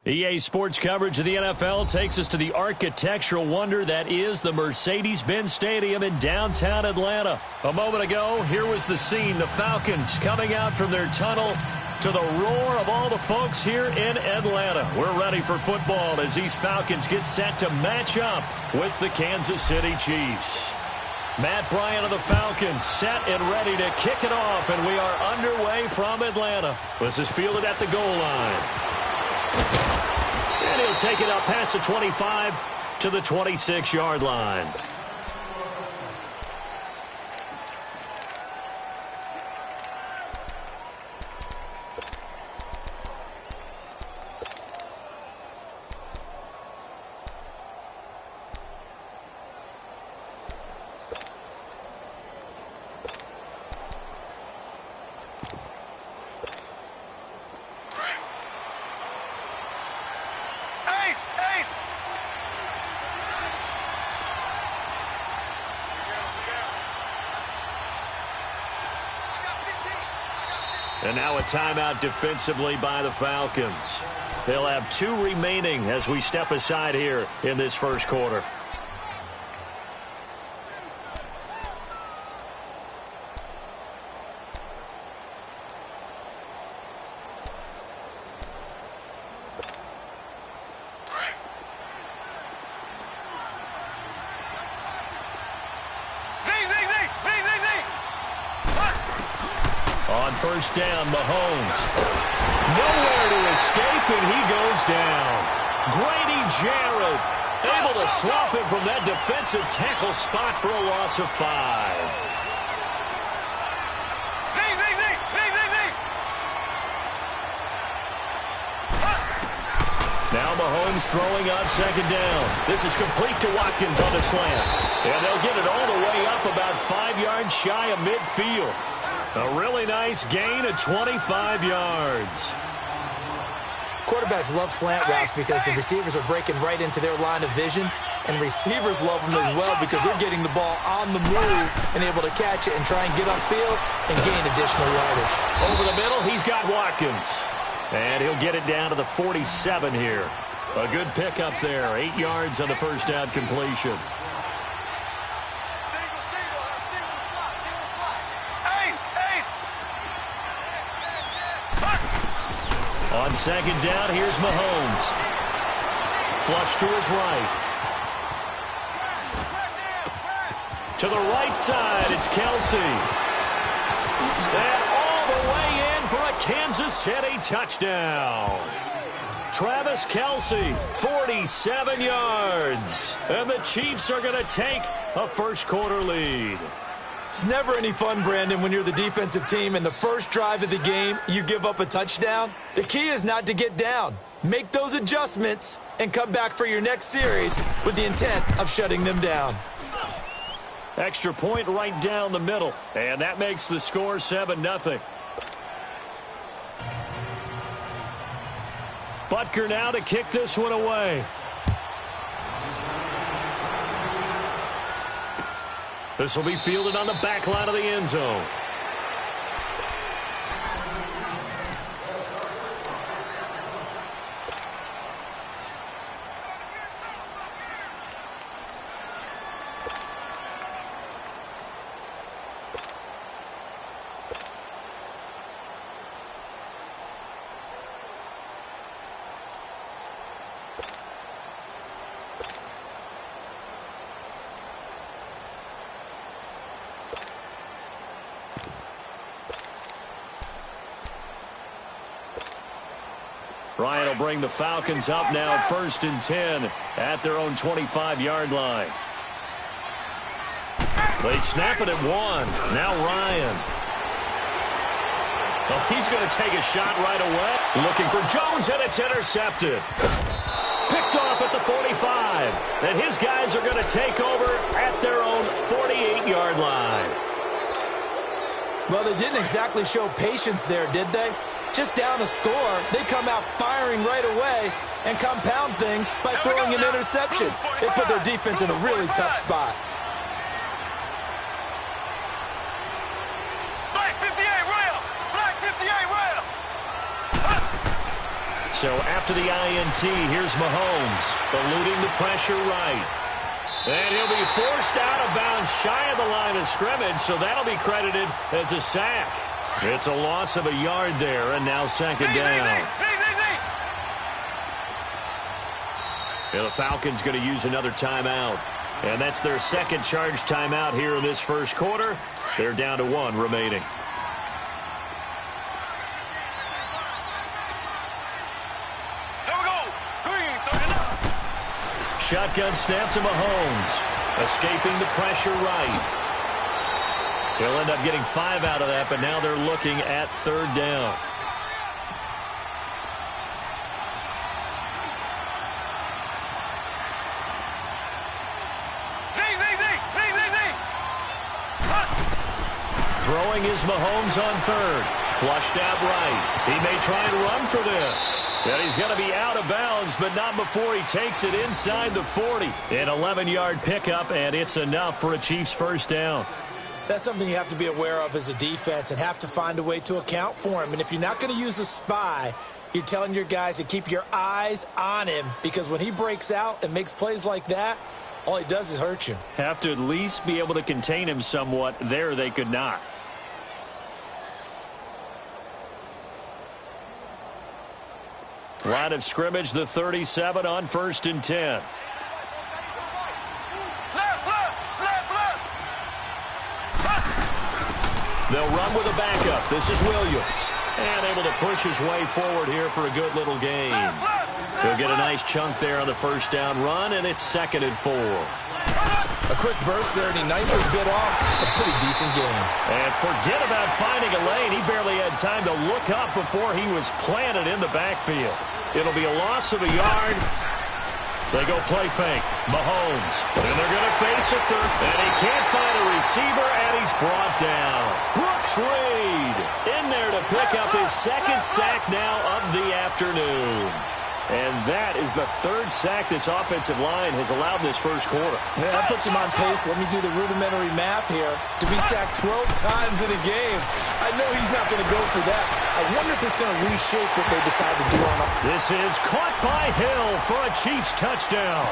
EA Sports coverage of the NFL takes us to the architectural wonder that is the Mercedes-Benz Stadium in downtown Atlanta. A moment ago, here was the scene. The Falcons coming out from their tunnel to the roar of all the folks here in Atlanta. We're ready for football as these Falcons get set to match up with the Kansas City Chiefs. Matt Bryant of the Falcons set and ready to kick it off, and we are underway from Atlanta. This is fielded at the goal line. And he'll take it up past the 25 to the 26-yard line. And now a timeout defensively by the Falcons. They'll have 2 remaining as we step aside here in this first quarter. First down, Mahomes. Nowhere to escape, and he goes down. Grady Jarrett able to swap him from that defensive tackle spot for a loss of 5. Now Mahomes throwing on second down. This is complete to Watkins on the slant. And they'll get it all the way up about 5 yards shy of midfield. A really nice gain of 25 yards. Quarterbacks love slant routes because the receivers are breaking right into their line of vision, and receivers love them as well because they're getting the ball on the move and able to catch it and try and get upfield and gain additional yardage. Over the middle, he's got Watkins. And he'll get it down to the 47 here. A good pickup there. 8 yards on the first down completion. On second down, here's Mahomes. Flush to his right. To the right side, it's Kelsey. And all the way in for a Kansas City touchdown. Travis Kelsey, 47 yards. And the Chiefs are going to take a first quarter lead. It's never any fun, Brandon, when you're the defensive team and the first drive of the game, you give up a touchdown. The key is not to get down. Make those adjustments and come back for your next series with the intent of shutting them down. Extra point right down the middle, and that makes the score 7-0. Butker now to kick this one away. This will be fielded on the back line of the end zone. Ryan will bring the Falcons up now, 1st and 10 at their own 25-yard line. They snap it at 1. Now Ryan. Oh, he's going to take a shot right away. Looking for Jones, and it's intercepted. Picked off at the 45. And his guys are going to take over at their own 48-yard line. Well, they didn't exactly show patience there, did they? Just down a score, they come out firing right away and compound things by throwing an interception. They put their defense in a really tough spot. So after the INT, here's Mahomes, eluding the pressure right. And he'll be forced out of bounds shy of the line of scrimmage, so that'll be credited as a sack. It's a loss of a yard there, and now second down. And the Falcons going to use another timeout. And that's their second charge timeout here in this first quarter. They're down to 1 remaining. Shotgun snap to Mahomes. Escaping the pressure right. He'll end up getting 5 out of that, but now they're looking at third down. Throwing is Mahomes on third. Flushed out right. He may try and run for this. And he's going to be out of bounds, but not before he takes it inside the 40. An 11-yard pickup, and it's enough for a Chiefs first down. That's something you have to be aware of as a defense and have to find a way to account for him. And if you're not going to use a spy, you're telling your guys to keep your eyes on him, because when he breaks out and makes plays like that, all he does is hurt you. Have to at least be able to contain him somewhat. There they could not. Line of scrimmage, the 37 on 1st and 10. They'll run with a backup. This is Williams. And able to push his way forward here for a good little gain. He'll get a nice chunk there on the first down run, and it's 2nd and 4. A quick burst there, and he nicely bit off a pretty decent game. And forget about finding a lane. He barely had time to look up before he was planted in the backfield. It'll be a loss of a yard. They go play fake. Mahomes. And they're going to face a third. And he can't find a receiver, and he's brought down. Brooks Reed in there to pick up his 2nd sack now of the afternoon. And that is the 3rd sack this offensive line has allowed in this first quarter. Yeah, that puts him on pace. Let me do the rudimentary math here. To be sacked 12 times in a game, I know he's not going to go for that. I wonder if it's going to reshape what they decide to do on him. This is caught by Hill for a Chiefs touchdown.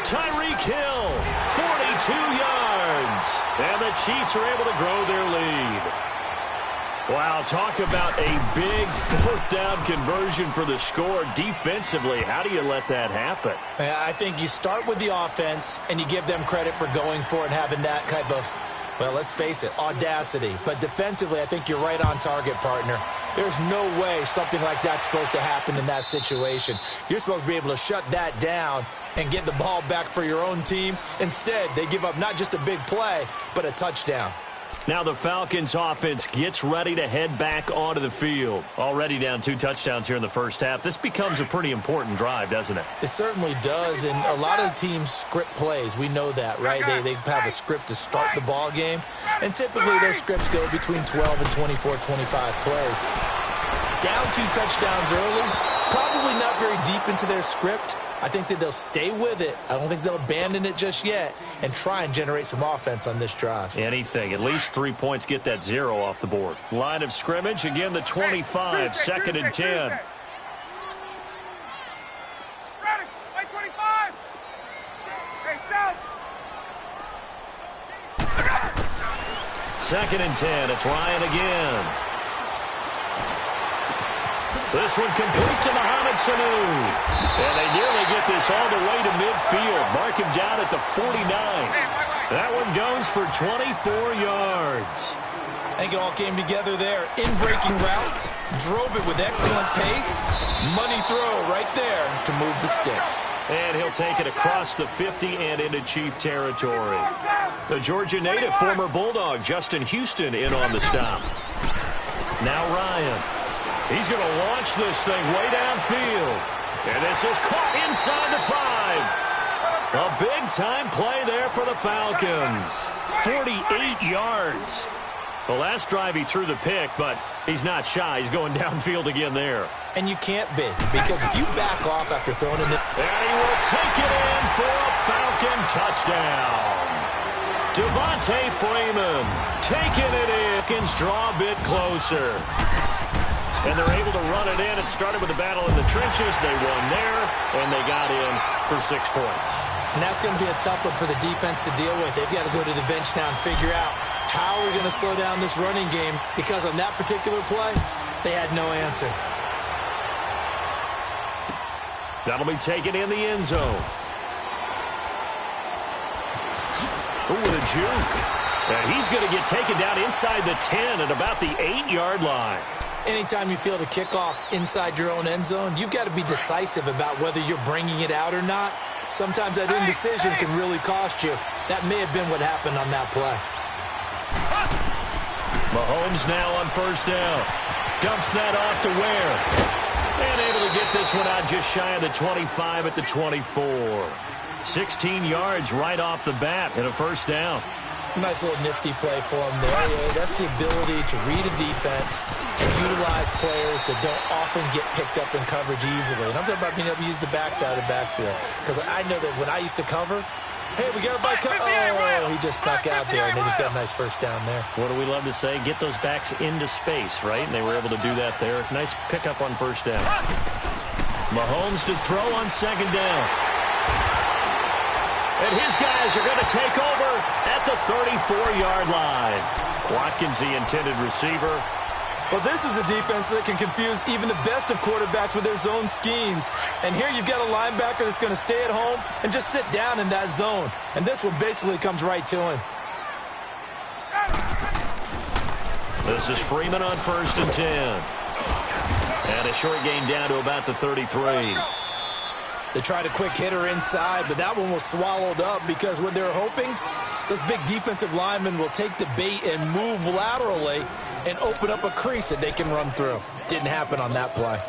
Tyreek Hill, 42 yards. And the Chiefs are able to grow their lead. Wow, talk about a big 4th down conversion for the score. Defensively, how do you let that happen? I think you start with the offense, and you give them credit for going for it and having that type of, well, let's face it, audacity. But defensively, I think you're right on target, partner. There's no way something like that's supposed to happen in that situation. You're supposed to be able to shut that down and get the ball back for your own team. Instead, they give up not just a big play, but a touchdown. Now the Falcons offense gets ready to head back onto the field. Already down 2 touchdowns here in the first half. This becomes a pretty important drive, doesn't it? It certainly does, and a lot of teams script plays. We know that, right? They have a script to start the ball game, and typically those scripts go between 12 and 24, 25 plays. Down 2 touchdowns early, probably not very deep into their script. I think that they'll stay with it. I don't think they'll abandon it just yet and try and generate some offense on this drive. Anything. At least 3 points, get that 0 off the board. Line of scrimmage, again, the 25, 2nd and 10. Ready, white 25. Hey, south. 2nd and 10. It's Ryan again. This one complete to Mohamed Sanu. And they nearly get this all the way to midfield. Mark him down at the 49. That one goes for 24 yards. I think it all came together there. In-breaking route, drove it with excellent pace. Money throw right there to move the sticks. And he'll take it across the 50 and into Chief territory. The Georgia native, former Bulldog, Justin Houston, in on the stop. Now Ryan. He's going to launch this thing way downfield. And this is caught inside the 5. A big-time play there for the Falcons. 48 yards. The last drive he threw the pick, but he's not shy. He's going downfield again there. And you can't be, because if you back off after throwing it in... And he will take it in for a Falcon touchdown. Devontae Freeman taking it in. Falcons draw a bit closer. and they're able to run it in. It started with a battle in the trenches. They won there, and they got in for 6 points. And that's going to be a tough one for the defense to deal with. They've got to go to the bench now and figure out how we're going to slow down this running game, because on that particular play, they had no answer. That'll be taken in the end zone. Ooh, with a juke. And he's going to get taken down inside the 10 at about the 8-yard line. Anytime you feel the kickoff inside your own end zone, you've got to be decisive about whether you're bringing it out or not. Sometimes that indecision can really cost you. That may have been what happened on that play. Mahomes now on first down. Dumps that off to Ware. And able to get this one out just shy of the 25 at the 24. 16 yards right off the bat and a first down. Nice little nifty play for him there. Yeah, that's the ability to read a defense and utilize players that don't often get picked up in coverage easily. And I'm talking about being able to use the backside of the backfield. Because I know that when I used to cover, hey, we got a bike. Oh, he just snuck out there, and they just got a nice first down there. What do we love to say? Get those backs into space, right? And they were able to do that there. Nice pickup on first down. Mahomes to throw on second down. And his guys are going to take over at the 34-yard line. Watkins, the intended receiver. Well, this is a defense that can confuse even the best of quarterbacks with their zone schemes. And here you've got a linebacker that's going to stay at home and just sit down in that zone. And this one basically comes right to him. This is Freeman on first and 10. And a short gain down to about the 33. They tried a quick hitter inside, but that one was swallowed up because what they're hoping, those big defensive linemen will take the bait and move laterally and open up a crease that they can run through. Didn't happen on that play.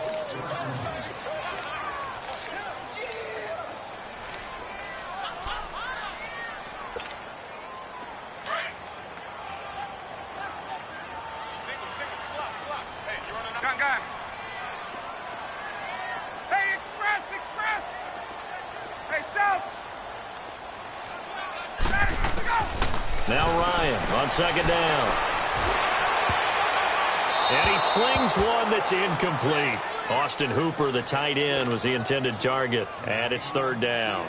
Gun. Hey, express! Hey, south! Now Ryan on second down. And he slings one that's incomplete. Austin Hooper, the tight end, was the intended target. And it's third down.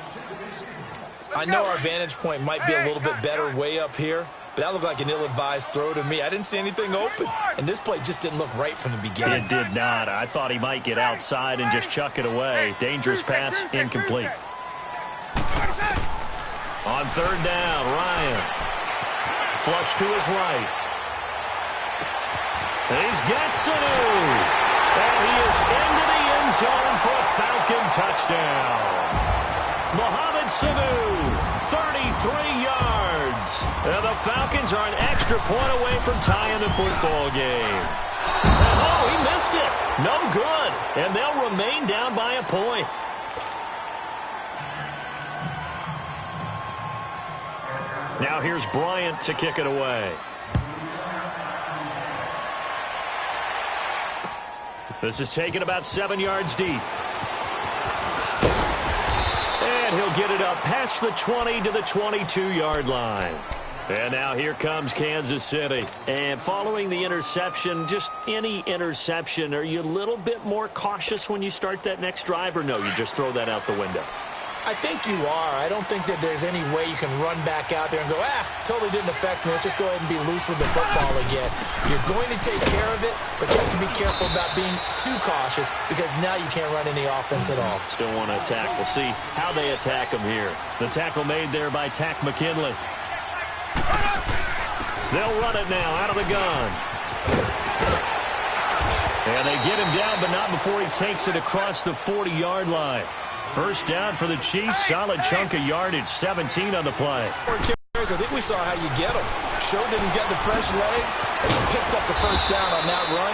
I know our vantage point might be a little bit better way up here, but that looked like an ill-advised throw to me. I didn't see anything open, and this play just didn't look right from the beginning. It did not. I thought he might get outside and just chuck it away. Dangerous pass, incomplete. On third down, Ryan. Flush to his right. And he's got Sanu. And he is into the end zone for a Falcon touchdown. Mohamed Sanu, 33 yards. And the Falcons are an extra point away from tying the football game. Oh, he missed it. No good. And they'll remain down by a point. Now here's Bryant to kick it away. This is taken about 7 yards deep. And he'll get it up past the 20 to the 22-yard line. And now here comes Kansas City. And following the interception, just any interception, are you a little bit more cautious when you start that next drive, or no, you just throw that out the window? I think you are. I don't think that there's any way you can run back out there and go, totally didn't affect me. Let's just go ahead and be loose with the football again. You're going to take care of it, but you have to be careful about being too cautious because now you can't run any offense at all. Still want to attack. We'll see how they attack him here. The tackle made there by Tack McKinley. They'll run it now out of the gun. And they get him down, but not before he takes it across the 40-yard line. First down for the Chiefs. Solid chunk of yardage. 17 on the play. I think we saw how you get him. Showed that he's got the fresh legs, and he picked up the first down on that run.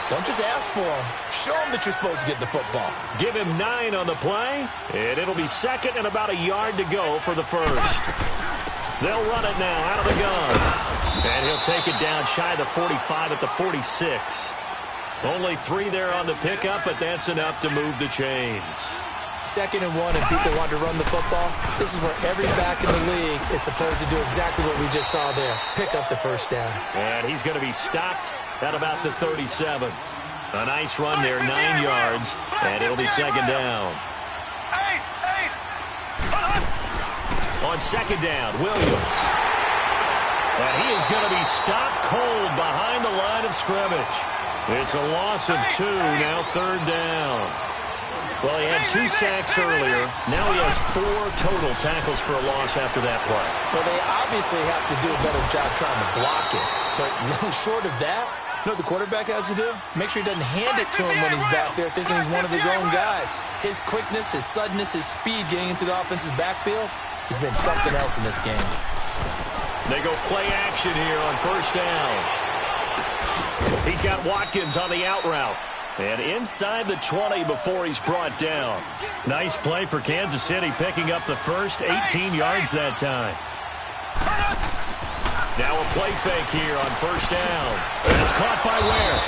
Don't just ask for him. Show him that you're supposed to get the football. Give him 9 on the play, and it'll be second and about a yard to go for the first. They'll run it now out of the gun. And he'll take it down shy of the 45 at the 46. Only 3 there on the pickup, but that's enough to move the chains. 2nd and 1 and people want to run the football. This is where every back in the league is supposed to do exactly what we just saw there. Pick up the first down. And he's going to be stopped at about the 37. A nice run there, 9 yards, and it'll be second down. On second down, Williams. And he is going to be stopped cold behind the line of scrimmage. It's a loss of 2, now third down. Well, he had 2 sacks earlier. Now he has 4 total tackles for a loss after that play. Well, they obviously have to do a better job trying to block it. But short of that, you know what the quarterback has to do? Make sure he doesn't hand it to him when he's back there thinking he's one of his own guys. His quickness, his suddenness, his speed getting into the offense's backfield has been something else in this game. They go play action here on first down. He's got Watkins on the out route. And inside the 20 before he's brought down. Nice play for Kansas City, picking up the first 18 yards that time. Now a play fake here on first down. And it's caught by Ware.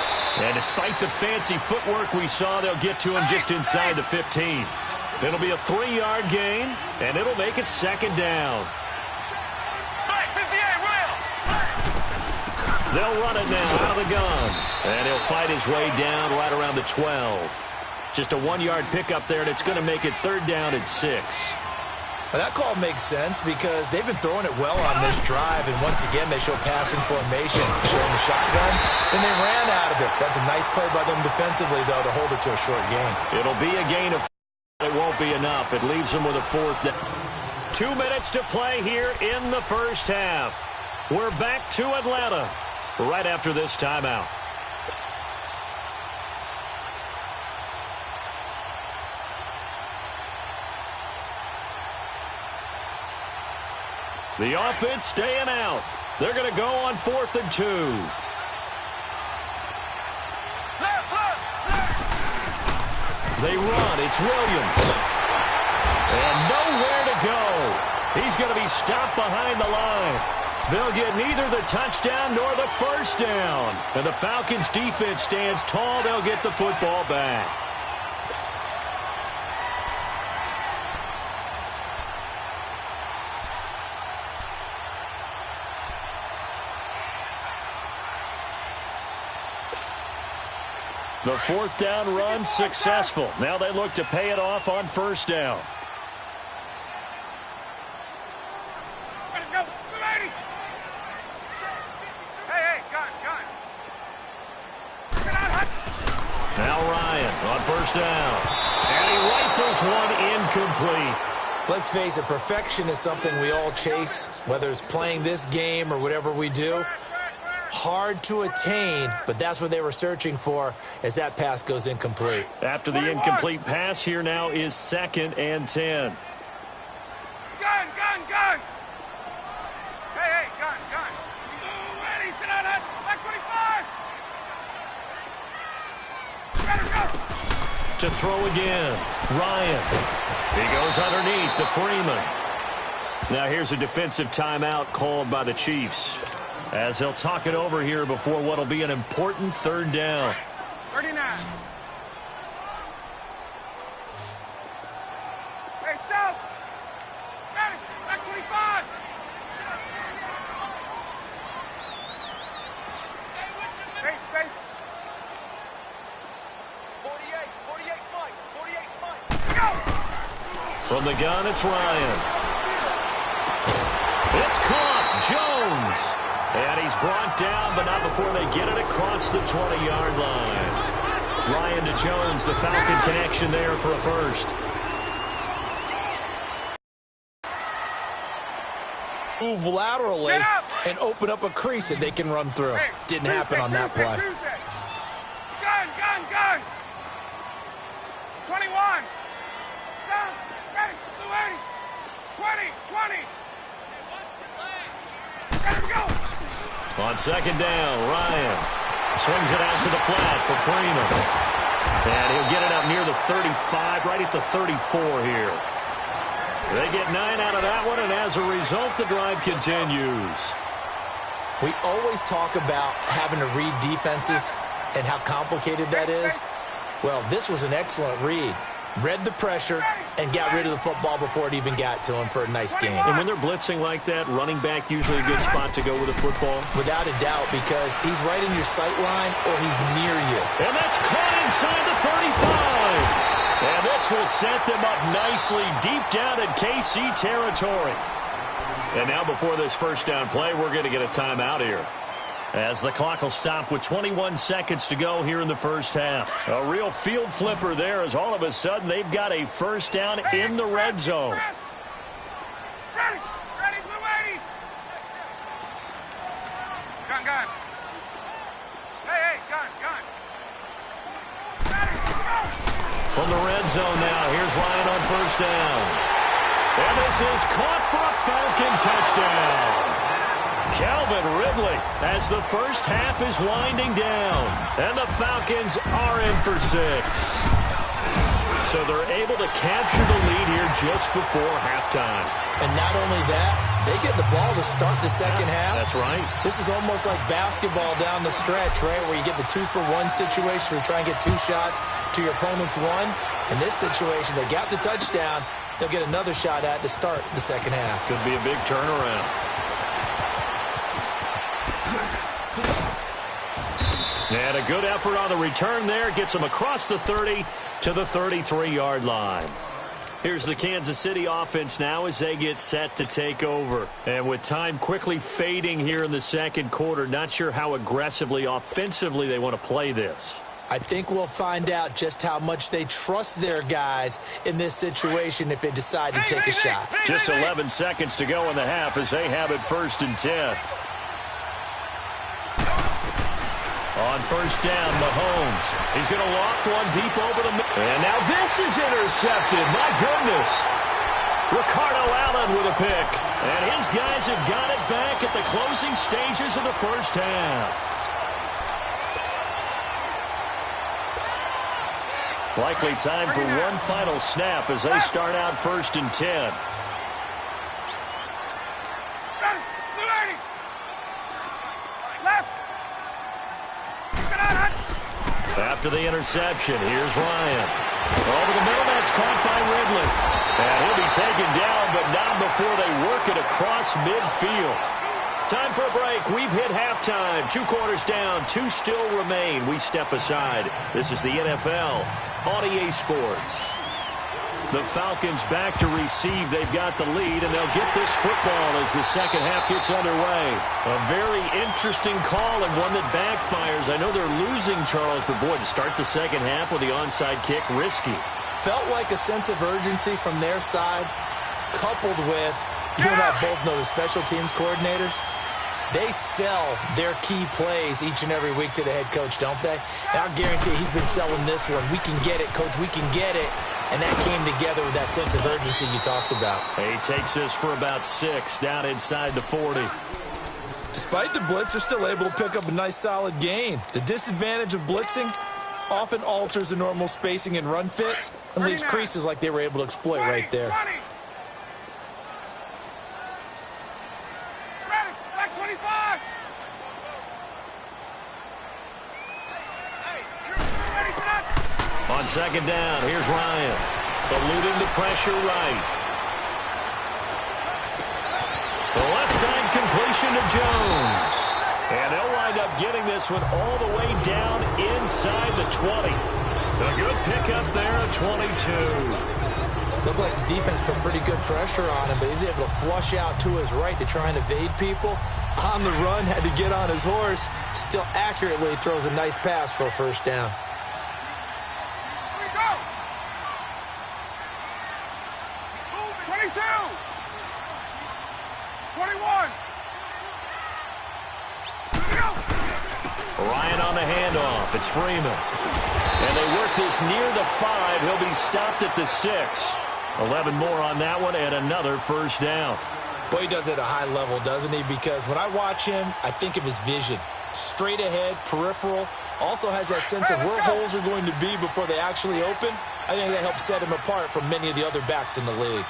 And despite the fancy footwork we saw, they'll get to him just inside the 15. It'll be a 3-yard gain, and it'll make it second down. They'll run it now out of the gun. And he'll fight his way down right around the 12. Just a 1-yard pickup there, and it's going to make it third down and 6. Well, that call makes sense because they've been throwing it well on this drive, and once again they show passing formation, showing the shotgun, and they ran out of it. That's a nice play by them defensively, though, to hold it to a short gain. It'll be a gain of 4. It won't be enough. It leaves them with a 4th down. 2 minutes to play here in the first half. We're back to Atlanta right after this timeout. The offense staying out. They're going to go on 4th and 2. They run. It's Williams. And nowhere to go. He's going to be stopped behind the line. They'll get neither the touchdown nor the first down. And the Falcons' defense stands tall. They'll get the football back. The 4th down run successful. Now they look to pay it off on first down. Now Ryan on first down. And he rifles one incomplete. Let's face it, perfection is something we all chase, whether it's playing this game or whatever we do. Hard to attain, but that's what they were searching for as that pass goes incomplete. After the incomplete pass, here now is 2nd and 10. Gun! Hey, gun! Ready, sit on it! Back 25! To throw again, Ryan. He goes underneath to Freeman. Now here's a defensive timeout called by the Chiefs, as they'll talk it over here before what will be an important third down. 39. Hey, South. Ready. Back 25. Space. 48, Mike. 48, Mike. Go! From the gun, it's Ryan. It's caught. Jones. And he's brought down, but not before they get it across the 20-yard line. Ryan to Jones, the Falcon connection there for a first. Move laterally and open up a crease that they can run through. Didn't happen on that play. Gun! 21. Sound. Ready. Blue 80. 20. Let him go. On second down, Ryan swings it out to the flat for Freeman. And he'll get it up near the 35, right at the 34 here. They get 9 out of that one, and as a result, the drive continues. We always talk about having to read defenses and how complicated that is. Well, this was an excellent read. Read the pressure and got rid of the football before it even got to him for a nice game. And when they're blitzing like that, running back usually a good spot to go with the football? Without a doubt, because he's right in your sight line or he's near you. And that's caught inside the 35. And this will set them up nicely deep down in KC territory. And now before this first down play, we're going to get a timeout here, as the clock will stop with 21 seconds to go here in the first half. A real field flipper there, as all of a sudden they've got a first down in the red zone. Ready, blue 80. Gun. Hey, gun. Ready, go. From the red zone now, here's Ryan on first down. And this is caught for a Falcon touchdown. Calvin Ridley as the first half is winding down. And the Falcons are in for 6. So they're able to capture the lead here just before halftime. And not only that, they get the ball to start the second half. That's right. This is almost like basketball down the stretch, right, where you get the 2-for-1 situation where you try and get 2 shots to your opponent's 1. In this situation, they got the touchdown. They'll get another shot at to start the second half. Could be a big turnaround. And a good effort on the return there. Gets them across the 30 to the 33-yard line. Here's the Kansas City offense now as they get set to take over. And with time quickly fading here in the second quarter, not sure how aggressively, offensively they want to play this. I think we'll find out just how much they trust their guys in this situation if they decide to take a shot. Just 11 seconds to go in the half as they have it 1st and 10. On first down, Mahomes. He's going to loft one deep over the middle. And now this is intercepted. My goodness. Ricardo Allen with a pick. And his guys have got it back at the closing stages of the first half. Likely time for one final snap as they start out 1st and 10. After the interception, here's Ryan. Over the middle, that's caught by Ridley. And he'll be taken down, but not before they work it across midfield. Time for a break. We've hit halftime. 2 quarters down, 2 still remain. We step aside. This is the NFL on EA Sports. The Falcons back to receive. They've got the lead, and they'll get this football as the second half gets underway. A very interesting call and one that backfires. I know they're losing, Charles, but boy, to start the second half with the onside kick, risky. Felt like a sense of urgency from their side, coupled with, you and I both know the special teams coordinators. They sell their key plays each and every week to the head coach, don't they? And I guarantee he's been selling this one. We can get it, coach. We can get it. And that came together with that sense of urgency you talked about. He takes this for about 6 down inside the 40. Despite the blitz, they're still able to pick up a nice solid gain. The disadvantage of blitzing often alters the normal spacing and run fits and leaves creases like they were able to exploit right there. On second down, here's Ryan. Eluding the pressure right. The left side completion to Jones. And they'll wind up getting this one all the way down inside the 20. A good pickup there at 22. Looked like the defense put pretty good pressure on him, but he's able to flush out to his right to try and evade people. On the run, had to get on his horse. Still accurately throws a nice pass for a first down. 21. Ryan on the handoff. It's Freeman. And they work this near the 5. He'll be stopped at the 6. 11 more on that one and another first down. Boy, he does it at a high level, doesn't he? Because when I watch him, I think of his vision. Straight ahead, peripheral. Also has that sense of where holes are going to be before they actually open. I think that helps set him apart from many of the other backs in the league.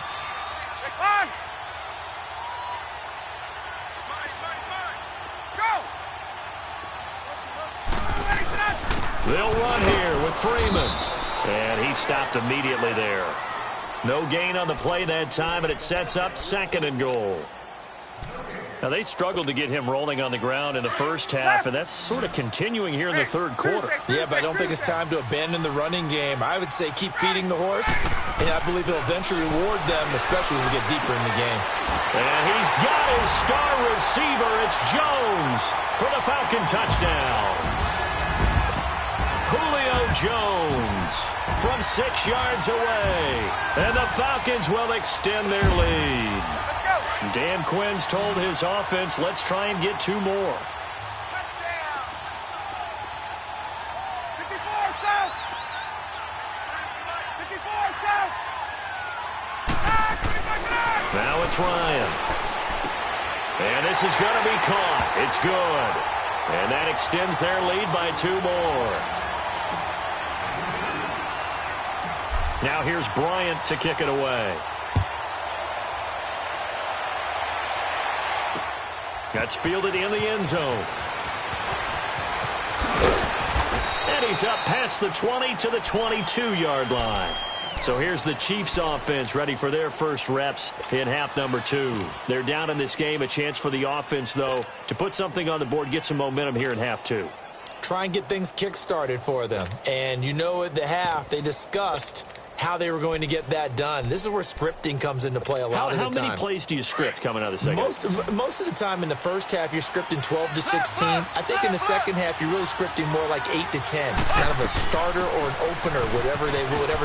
They'll run here with Freeman. And he stopped immediately there. No gain on the play that time, and it sets up 2nd and goal. Now, they struggled to get him rolling on the ground in the first half, and that's sort of continuing here in the third quarter. Yeah, but I don't think it's time to abandon the running game. I would say keep feeding the horse, and I believe he'll eventually reward them, especially as we get deeper in the game. And he's got his star receiver. It's Jones for the Falcon touchdown. Julio Jones from 6 yards away. And the Falcons will extend their lead. Dan Quinn's told his offense, let's try and get 2 more. Touchdown. 54 south. 54 south. Now it's Ryan. And this is going to be caught. It's good. And that extends their lead by 2 more. Now here's Bryant to kick it away. That's fielded in the end zone. And he's up past the 20 to the 22-yard line. So here's the Chiefs offense ready for their first reps in half number 2. They're down in this game. A chance for the offense, though, to put something on the board, get some momentum here in half 2. Try and get things kick-started for them. And you know at the half, they discussed how they were going to get that done. This is where scripting comes into play a lot of the time. How many plays do you script coming out of the second half? Most of the time in the first half, you're scripting 12 to 16. I think in the second half, you're really scripting more like 8 to 10. Kind of a starter or an opener, whatever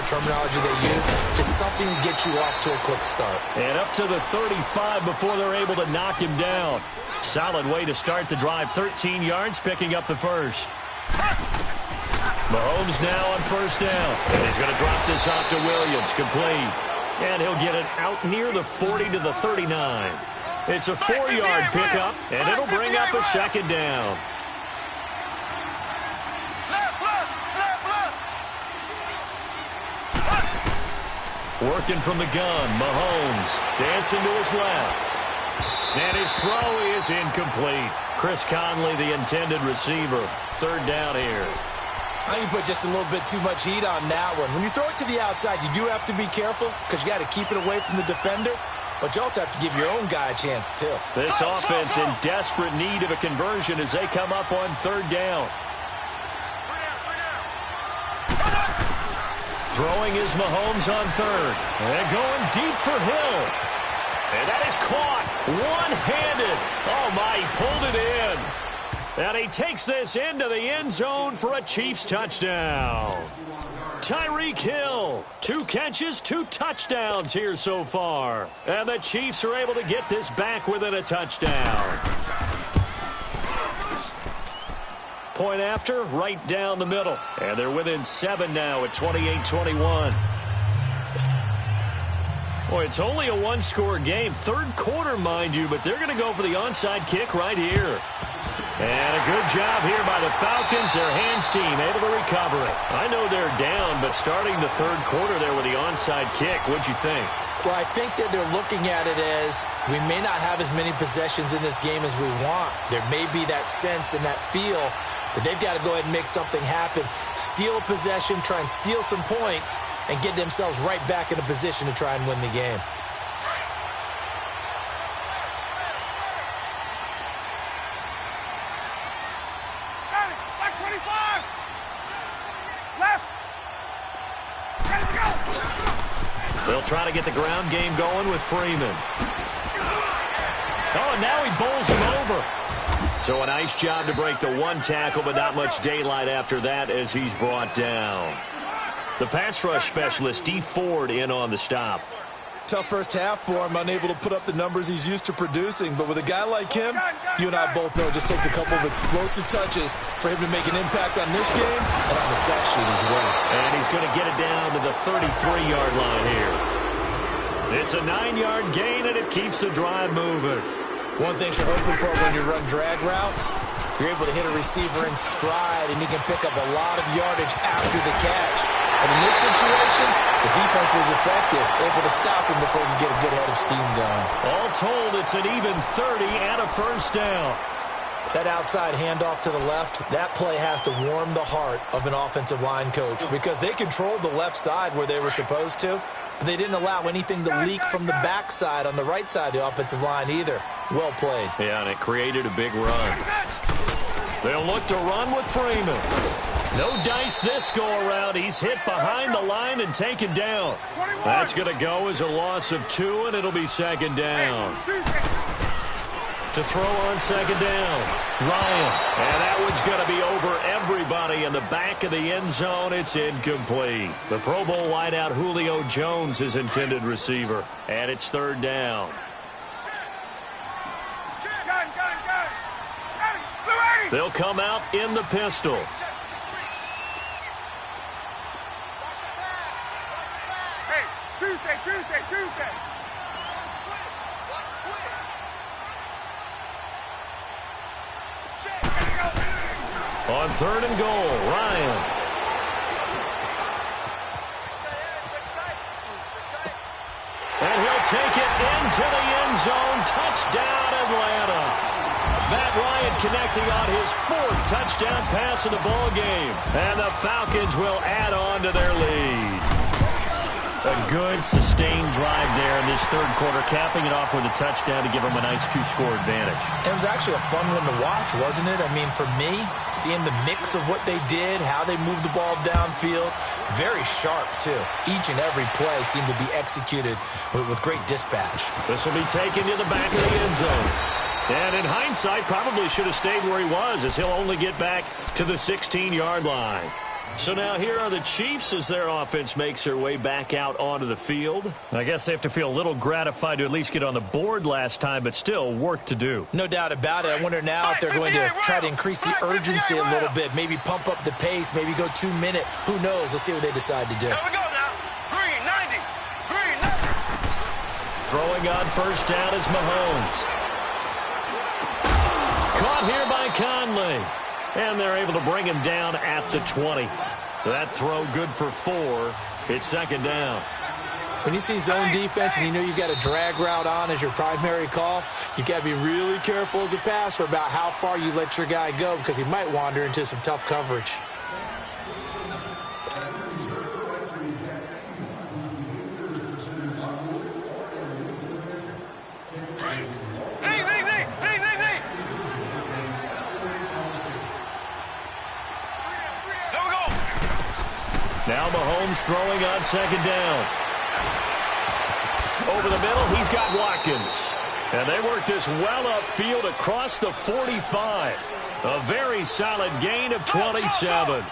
terminology they use. Just something to get you off to a quick start. And up to the 35 before they're able to knock him down. Solid way to start the drive. 13 yards, picking up the first. Mahomes now on first down. And he's going to drop this off to Williams. Complete. And he'll get it out near the 40 to the 39. It's a 4-yard pickup, and it'll bring up a 2nd down. Working from the gun, Mahomes dancing to his left. And his throw is incomplete. Chris Conley, the intended receiver. 3rd down here. I think you put just a little bit too much heat on that one. When you throw it to the outside, you do have to be careful because you got to keep it away from the defender. But you also have to give your own guy a chance, too. This offense in desperate need of a conversion as they come up on 3rd down. Throwing is Mahomes on 3rd. And going deep for Hill. And that is caught one-handed. Oh, my, he pulled it in. And he takes this into the end zone for a Chiefs touchdown. Tyreek Hill, 2 catches, 2 touchdowns here so far. And the Chiefs are able to get this back within a touchdown. Point after, right down the middle. And they're within 7 now at 28-21. Boy, it's only a 1-score game. 3rd quarter, mind you, but they're going to go for the onside kick right here. And a good job here by the Falcons. Their hands team able to recover it. I know they're down, but starting the 3rd quarter there with the onside kick, what'd you think? Well, I think that they're looking at it as we may not have as many possessions in this game as we want. There may be that sense and that feel that they've got to go ahead and make something happen. Steal a possession, try and steal some points, and get themselves right back in a position to try and win the game. They'll try to get the ground game going with Freeman. Oh, and now he bowls him over. So a nice job to break the 1 tackle, but not much daylight after that as he's brought down. The pass rush specialist, D. Ford, in on the stop. Tough first half for him, unable to put up the numbers he's used to producing. But with a guy like him, you and I both know it just takes a couple of explosive touches for him to make an impact on this game and on the stat sheet as well. And he's going to get it down to the 33-yard line here. It's a 9-yard gain, and it keeps the drive moving. One thing you're hoping for when you run drag routes, you're able to hit a receiver in stride, and he can pick up a lot of yardage after the catch. But in this situation, the defense was effective, able to stop him before he get a good head of steam going. All told, it's an even 30 and a first down. That outside handoff to the left, that play has to warm the heart of an offensive line coach because they controlled the left side where they were supposed to. but they didn't allow anything to leak from the backside on the right side of the offensive line either. Well played. Yeah, and it created a big run. They'll look to run with Freeman. No dice this go-around. He's hit behind the line and taken down. That's going to go as a loss of 2, and it'll be second down. To throw on second down, Ryan. And that one's going to be over everybody in the back of the end zone. It's incomplete. The Pro Bowl wideout Julio Jones is intended receiver. And it's third down. They'll come out in the pistol. Hey, Tuesday. On third and goal, Ryan. And he'll take it into the end zone. Touchdown, Atlanta. Matt Ryan connecting on his 4th touchdown pass of the ball game. And the Falcons will add on to their lead. A good, sustained drive there in this third quarter, capping it off with a touchdown to give them a nice 2-score advantage. It was actually a fun one to watch, wasn't it? I mean, for me, seeing the mix of what they did, how they moved the ball downfield, very sharp, too. Each and every play seemed to be executed with great dispatch. This will be taken to the back of the end zone. And in hindsight, probably should have stayed where he was, as he'll only get back to the 16-yard line. So now here are the Chiefs as their offense makes their way back out onto the field. I guess they have to feel a little gratified to at least get on the board last time, but still work to do. No doubt about it. I wonder now if they're going to try to increase the urgency a little bit, maybe pump up the pace, maybe go 2-minute. Who knows? Let's see what they decide to do. Here we go now. Green 90. Throwing on first down is Mahomes. Caught here by Conley. And they're able to bring him down at the 20. That throw good for 4. It's second down. When you see zone defense and you know you've got a drag route on as your primary call, you've got to be really careful as a passer about how far you let your guy go because he might wander into some tough coverage. Now Mahomes throwing on second down. Over the middle, he's got Watkins. And they work this well upfield across the 45. A very solid gain of 27.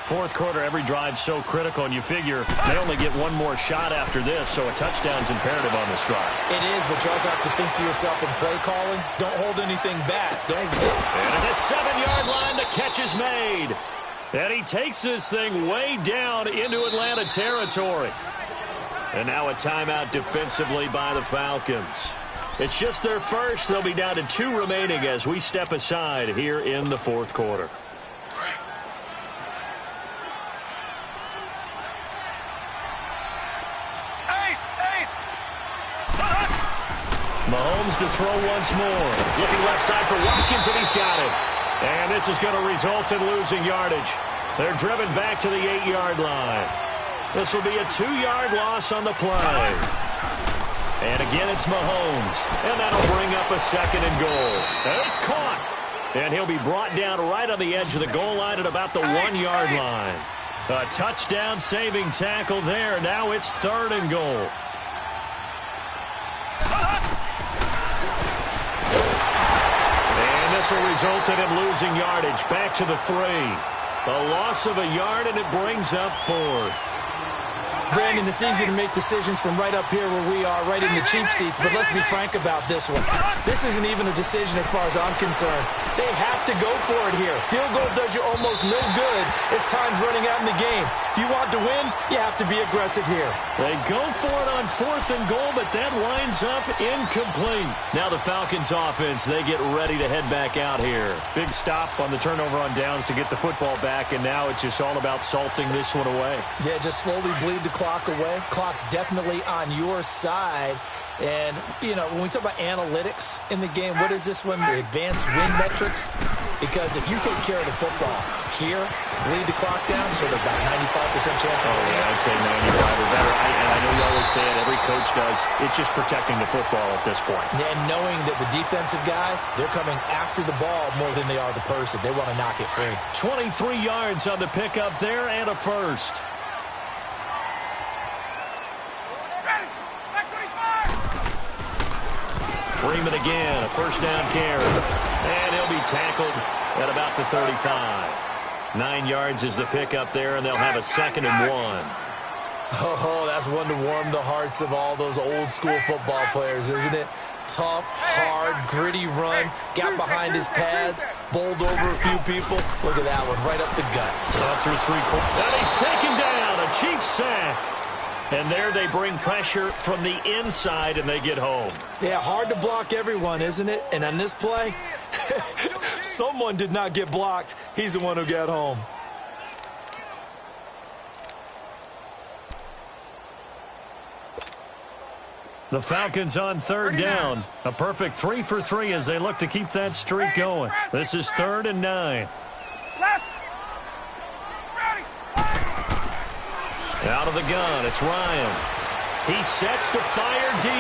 Fourth quarter, every drive's so critical, and you figure they only get one more shot after this, so a touchdown's imperative on this drive. It is, but you also have to think to yourself in play calling, don't hold anything back. Don't zip. And at the 7-yard line, the catch is made. And he takes this thing way down into Atlanta territory. And now a timeout defensively by the Falcons. It's just their first. They'll be down to 2 remaining as we step aside here in the fourth quarter. Mahomes to throw once more. Looking left side for Watkins, and he's got it. And this is going to result in losing yardage. They're driven back to the 8-yard line. This will be a 2-yard loss on the play. And again, it's Mahomes. And that'll bring up a second and goal. And it's caught. And he'll be brought down right on the edge of the goal line at about the 1-yard line. A touchdown-saving tackle there. Now it's third and goal. And this will result in him losing yardage back to the 3. A loss of a yard, and it brings up fourth. Brandon, it's easy to make decisions from right up here where we are, right in the cheap seats, but let's be frank about this one. This isn't even a decision as far as I'm concerned. They have to go for it here. Field goal does you almost no good as time's running out in the game. If you want to win, you have to be aggressive here. They go for it on fourth and goal, but that winds up incomplete. Now the Falcons offense, they get ready to head back out here. Big stop on the turnover on downs to get the football back, and now it's just all about salting this one away. Yeah, just slowly bleed the clock away. Clock's definitely on your side. And, you know, when we talk about analytics in the game, what is this one? The advanced win metrics? Because if you take care of the football here, bleed the clock down, so they're about 95% chance of winning. Yeah, I'd say 95 or better. And I know you always say it, every coach does. It's just protecting the football at this point. And knowing that the defensive guys, they're coming after the ball more than they are the person. They want to knock it free. 23 yards on the pickup there and a first. Ready. Back 25. Freeman again, a first down carry. And he'll be tackled at about the 35. 9 yards is the pickup there, and they'll have a 2nd and 1. Oh, that's one to warm the hearts of all those old-school football players, isn't it? Tough, hard, gritty run, got behind his pads, bowled over a few people. Look at that one, right up the gut. Saw through 3 quarters. And he's taken down, a Chiefs sack. And there they bring pressure from the inside, and they get home. Yeah, hard to block everyone, isn't it? And on this play, someone did not get blocked. He's the one who got home. The Falcons on 3rd down. A perfect 3 for 3 as they look to keep that streak going. This is 3rd and 9. Left. Ready. Out of the gun, it's Ryan. He sets to fire deep.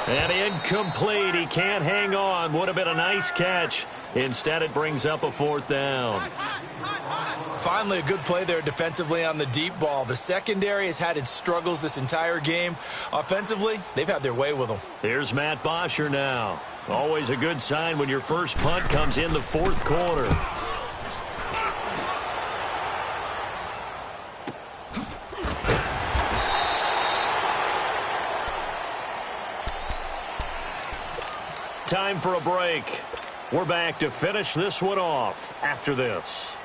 And incomplete. He can't hang on. Would have been a nice catch. Instead, it brings up a 4th down. Finally, a good play there defensively on the deep ball. The secondary has had its struggles this entire game. Offensively, they've had their way with them. Here's Matt Bosher now. Always a good sign when your first punt comes in the 4th quarter. Time for a break. We're back to finish this one off after this.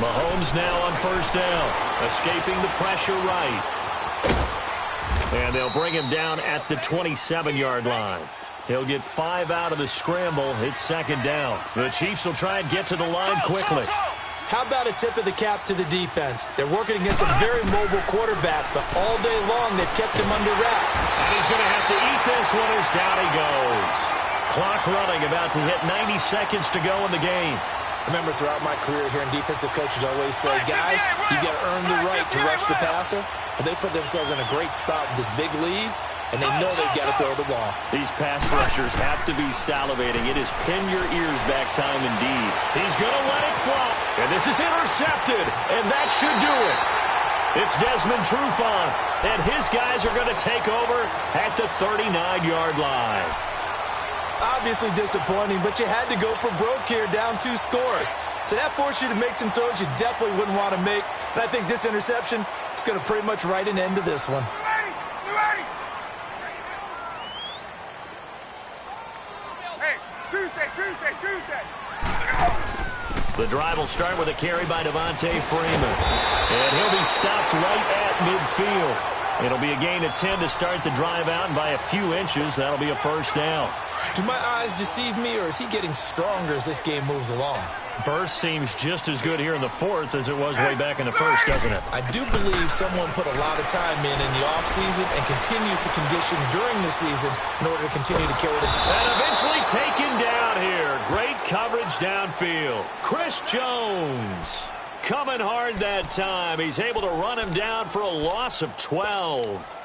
Mahomes now on 1st down, escaping the pressure right. And they'll bring him down at the 27-yard line. He'll get 5 out of the scramble. It's 2nd down. The Chiefs will try and get to the line quickly. How about a tip of the cap to the defense? They're working against a very mobile quarterback, but all day long they've kept him under wraps. And he's going to have to eat this one as down he goes. Clock running, about to hit 90 seconds to go in the game. Remember, throughout my career here in defensive coaches always say, guys, you got to earn the right to rush the passer. But they put themselves in a great spot with this big lead, and they know they've got to throw the ball. These pass rushers have to be salivating. It is pin your ears back time indeed. He's going to let it fly. And this is intercepted, and that should do it. It's Desmond Trufant, and his guys are going to take over at the 39-yard line. Obviously disappointing, but you had to go for broke here, down 2 scores. So that forced you to make some throws you definitely wouldn't want to make. And I think this interception is going to pretty much write an end to this one. Ready. Hey, Tuesday. The drive will start with a carry by Devontae Freeman. And he'll be stopped right at midfield. It'll be a gain of 10 to start the drive out, and by a few inches, that'll be a 1st down. Do my eyes deceive me, or is he getting stronger as this game moves along? Burst seems just as good here in the 4th as it was way back in the 1st, doesn't it? I do believe someone put a lot of time in the offseason and continues to condition during the season in order to continue to carry the ball. And eventually taken down here. Great coverage downfield. Chris Jones coming hard that time. He's able to run him down for a loss of 12.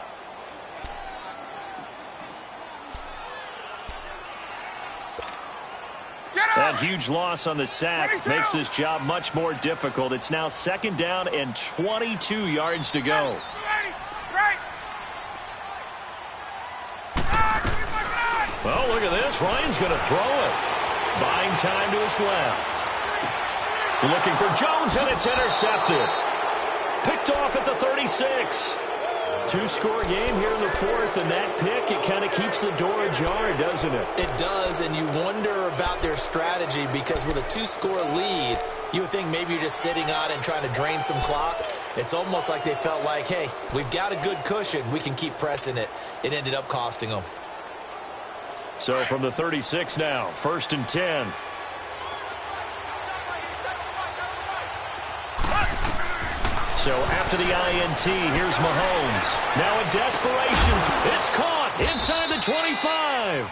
That huge loss on the sack makes this job much more difficult. It's now 2nd down and 22 yards to go. Oh, look at this. Ryan's going to throw it. Buying time to his left. Looking for Jones, and it's intercepted. Picked off at the 36. Two-score game here in the fourth, and that pick, it kind of keeps the door ajar, doesn't it? It does, and you wonder about their strategy because with a two-score lead, you would think maybe you're just sitting on it and trying to drain some clock. It's almost like they felt like, hey, we've got a good cushion. We can keep pressing it. It ended up costing them. So from the 36 now, 1st and 10. So after the INT, here's Mahomes. Now in desperation, it's caught inside the 25.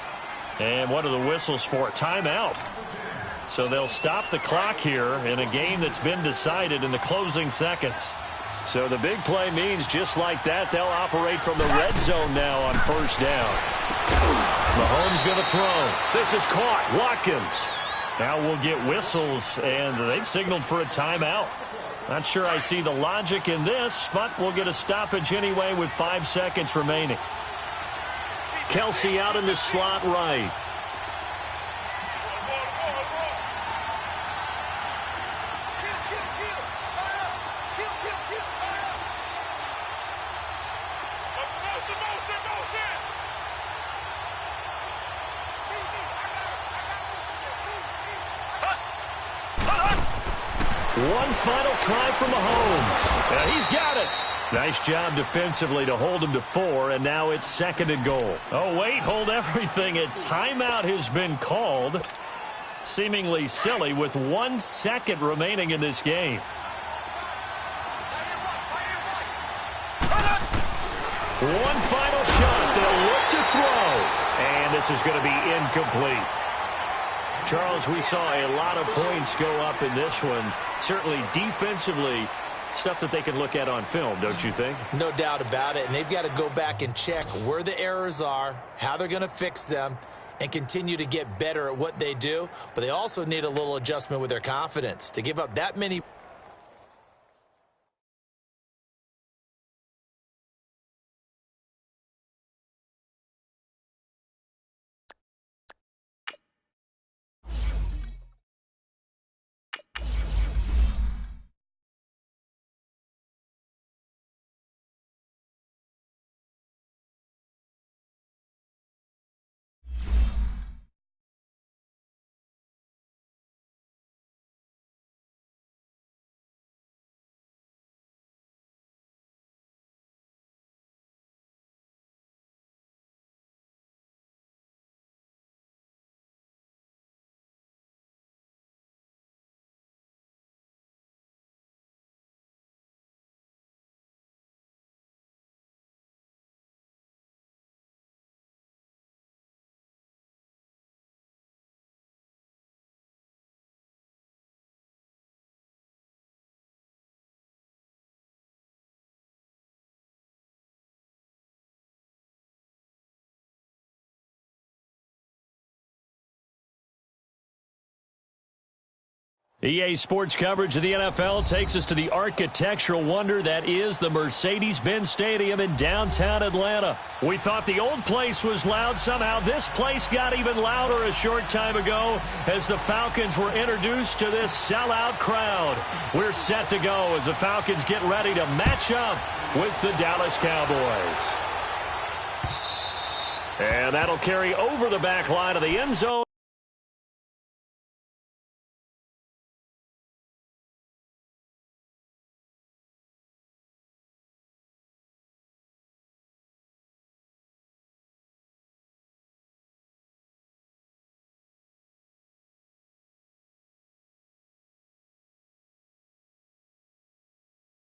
And what are the whistles for? Timeout. So they'll stop the clock here in a game that's been decided in the closing seconds. So the big play means just like that, they'll operate from the red zone now on 1st down. Mahomes going to throw. This is caught. Watkins. Now we'll get whistles, and they've signaled for a timeout. Not sure I see the logic in this, but we'll get a stoppage anyway with 5 seconds remaining. Kelsey out in the slot right. One final try for Mahomes. Yeah, he's got it. Nice job defensively to hold him to 4, and now it's 2nd and goal. Oh, wait, hold everything. A timeout has been called. Seemingly silly with 1 second remaining in this game. One final shot. They'll look to throw. And this is going to be incomplete. Charles, we saw a lot of points go up in this one. Certainly defensively, stuff that they can look at on film, don't you think? No doubt about it. And they've got to go back and check where the errors are, how they're going to fix them, and continue to get better at what they do. But they also need a little adjustment with their confidence. To give up that many... EA Sports coverage of the NFL takes us to the architectural wonder that is the Mercedes-Benz Stadium in downtown Atlanta. We thought the old place was loud. Somehow this place got even louder a short time ago as the Falcons were introduced to this sellout crowd. We're set to go as the Falcons get ready to match up with the Dallas Cowboys. And that'll carry over the back line of the end zone.